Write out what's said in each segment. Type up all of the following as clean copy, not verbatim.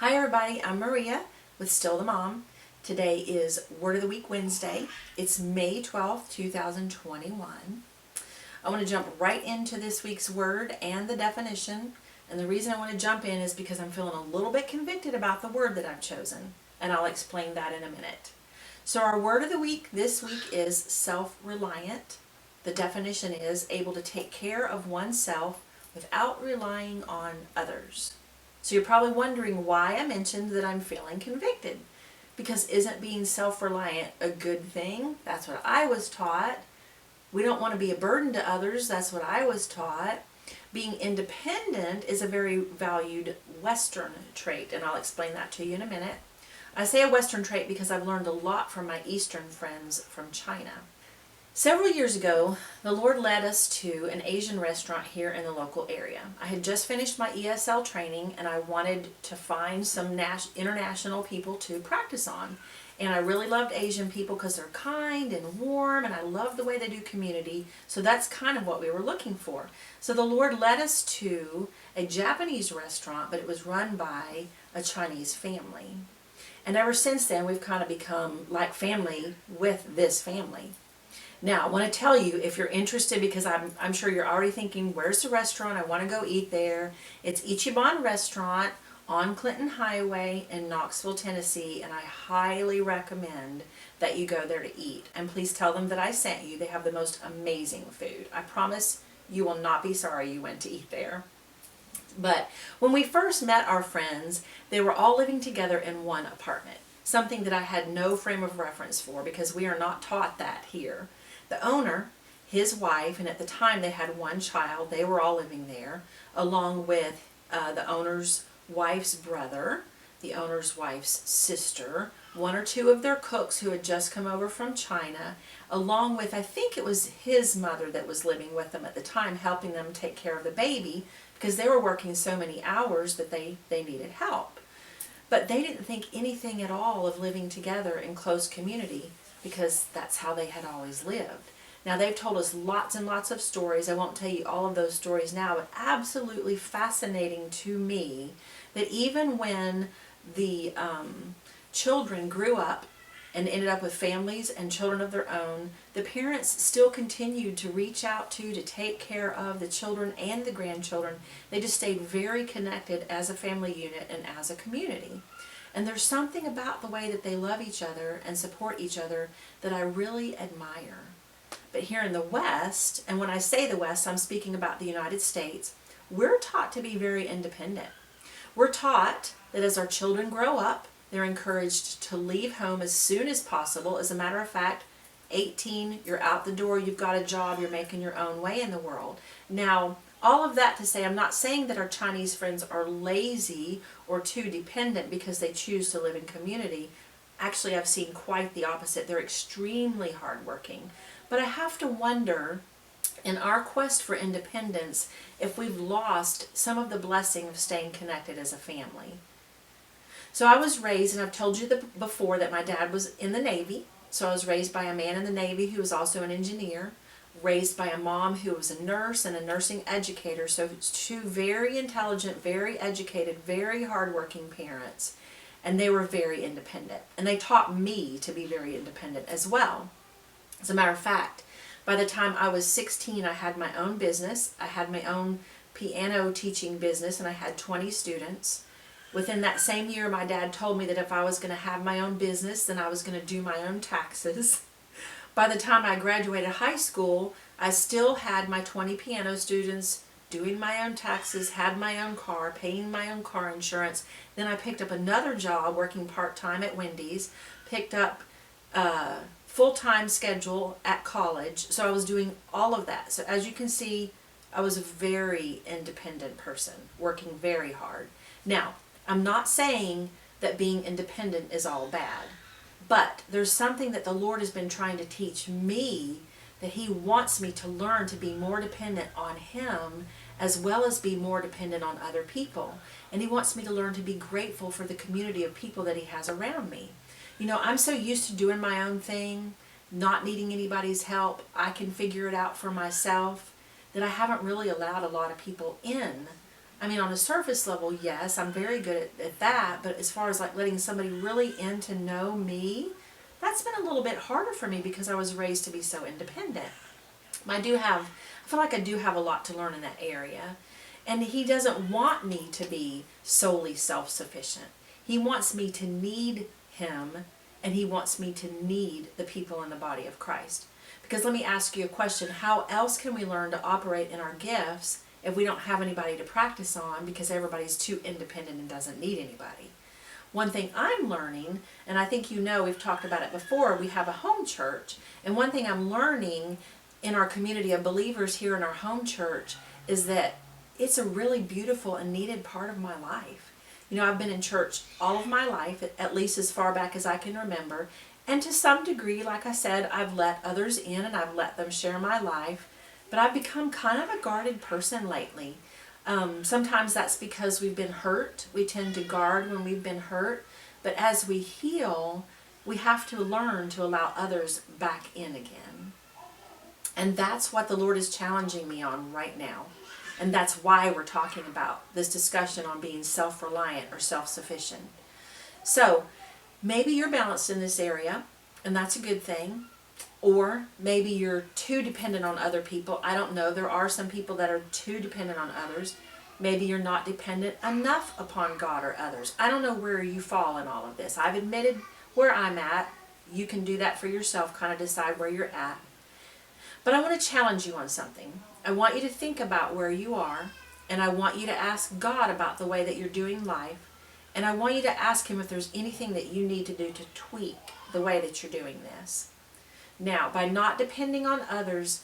Hi everybody, I'm Maria with Still the Mom. Today is Word of the Week Wednesday. It's May 12th, 2021. I want to jump right into this week's word and the definition. And the reason I want to jump in is because I'm feeling a little bit convicted about the word that I've chosen. And I'll explain that in a minute. So our word of the week this week is self-reliant. The definition is able to take care of oneself without relying on others. So you're probably wondering why I mentioned that I'm feeling convicted. Because isn't being self-reliant a good thing? That's what I was taught. We don't want to be a burden to others. That's what I was taught. Being independent is a very valued Western trait, and I'll explain that to you in a minute. I say a Western trait because I've learned a lot from my Eastern friends from China. Several years ago, the Lord led us to an Asian restaurant here in the local area. I had just finished my ESL training and I wanted to find some international people to practice on. And I really loved Asian people because they're kind and warm, and I love the way they do community. So that's kind of what we were looking for. So the Lord led us to a Japanese restaurant, but it was run by a Chinese family. And ever since then, we've kind of become like family with this family. Now, I want to tell you, if you're interested, because I'm sure you're already thinking, where's the restaurant? I want to go eat there. It's Ichiban Restaurant on Clinton Highway in Knoxville, Tennessee, and I highly recommend that you go there to eat. And please tell them that I sent you. They have the most amazing food. I promise you will not be sorry you went to eat there. But when we first met our friends, they were all living together in one apartment, something that I had no frame of reference for because we are not taught that here. The owner, his wife, and at the time they had one child, they were all living there, along with the owner's wife's brother, the owner's wife's sister, one or two of their cooks who had just come over from China, along with, I think it was his mother that was living with them at the time, helping them take care of the baby because they were working so many hours that they needed help. But they didn't think anything at all of living together in close community because that's how they had always lived. Now, they've told us lots and lots of stories. I won't tell you all of those stories now, but absolutely fascinating to me that even when the children grew up and ended up with families and children of their own, the parents still continued to reach out to take care of the children and the grandchildren. They just stayed very connected as a family unit and as a community. And there's something about the way that they love each other and support each other that I really admire. But here in the West, and when I say the West, I'm speaking about the United States, we're taught to be very independent. We're taught that as our children grow up, they're encouraged to leave home as soon as possible. As a matter of fact, 18, you're out the door, you've got a job, you're making your own way in the world. Now, all of that to say, I'm not saying that our Chinese friends are lazy or too dependent because they choose to live in community. Actually, I've seen quite the opposite. They're extremely hardworking. But I have to wonder, in our quest for independence, if we've lost some of the blessing of staying connected as a family. So I was raised, and I've told you before that my dad was in the Navy. So I was raised by a man in the Navy who was also an engineer, raised by a mom who was a nurse and a nursing educator. So two very intelligent, very educated, very hardworking parents. And they were very independent. And they taught me to be very independent as well. As a matter of fact, by the time I was 16, I had my own business. I had my own piano teaching business, and I had 20 students. Within that same year, my dad told me that if I was going to have my own business, then I was going to do my own taxes. By the time I graduated high school, I still had my 20 piano students, doing my own taxes, had my own car, paying my own car insurance. Then I picked up another job working part-time at Wendy's, picked up full-time schedule at college. So I was doing all of that. So as you can see, I was a very independent person, working very hard. Now, I'm not saying that being independent is all bad, but there's something that the Lord has been trying to teach me, that He wants me to learn to be more dependent on Him as well as be more dependent on other people. And He wants me to learn to be grateful for the community of people that He has around me. You know, I'm so used to doing my own thing, not needing anybody's help. I can figure it out for myself, that I haven't really allowed a lot of people in I mean, on a surface level, yes, I'm very good at that, but as far as like letting somebody really in to know me, that's been a little bit harder for me because I was raised to be so independent. I feel like I do have a lot to learn in that area. And he doesn't want me to be solely self-sufficient. He wants me to need him, and he wants me to need the people in the body of Christ. Because let me ask you a question. How else can we learn to operate in our gifts if we don't have anybody to practice on because everybody's too independent and doesn't need anybody? One thing I'm learning, and I think you know we've talked about it before, we have a home church. And one thing I'm learning in our community of believers here in our home church is that it's a really beautiful and needed part of my life. You know, I've been in church all of my life, at least as far back as I can remember. And to some degree, like I said, I've let others in and I've let them share my life. But I've become kind of a guarded person lately. Sometimes that's because we've been hurt. We tend to guard when we've been hurt. But as we heal, we have to learn to allow others back in again. And that's what the Lord is challenging me on right now. And that's why we're talking about this discussion on being self-reliant or self-sufficient. So maybe you're balanced in this area, and that's a good thing. Or maybe you're too dependent on other people. I don't know. There are some people that are too dependent on others. Maybe you're not dependent enough upon God or others. I don't know where you fall in all of this. I've admitted where I'm at. You can do that for yourself, kind of decide where you're at. But I want to challenge you on something. I want you to think about where you are, and I want you to ask God about the way that you're doing life, and I want you to ask him if there's anything that you need to do to tweak the way that you're doing this. Now, by not depending on others,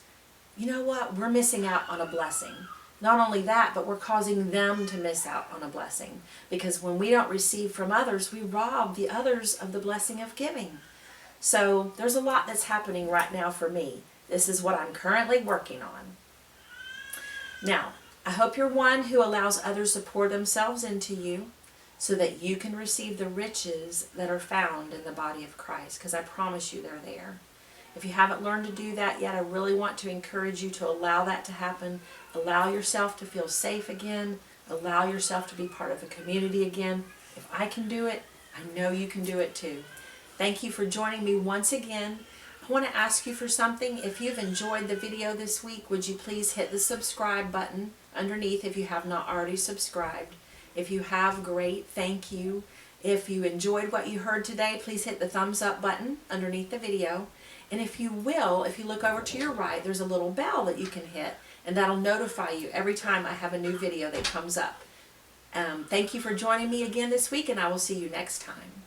you know what? We're missing out on a blessing. Not only that, but we're causing them to miss out on a blessing. Because when we don't receive from others, we rob the others of the blessing of giving. So there's a lot that's happening right now for me. This is what I'm currently working on. Now, I hope you're one who allows others to pour themselves into you so that you can receive the riches that are found in the body of Christ, because I promise you they're there. If you haven't learned to do that yet, I really want to encourage you to allow that to happen. Allow yourself to feel safe again. Allow yourself to be part of a community again. If I can do it, I know you can do it too. Thank you for joining me once again. I want to ask you for something. If you've enjoyed the video this week, would you please hit the subscribe button underneath if you have not already subscribed. If you have, great, thank you. If you enjoyed what you heard today, please hit the thumbs up button underneath the video. And if you look over to your right, there's a little bell that you can hit, and that'll notify you every time I have a new video that comes up. Thank you for joining me again this week, and I will see you next time.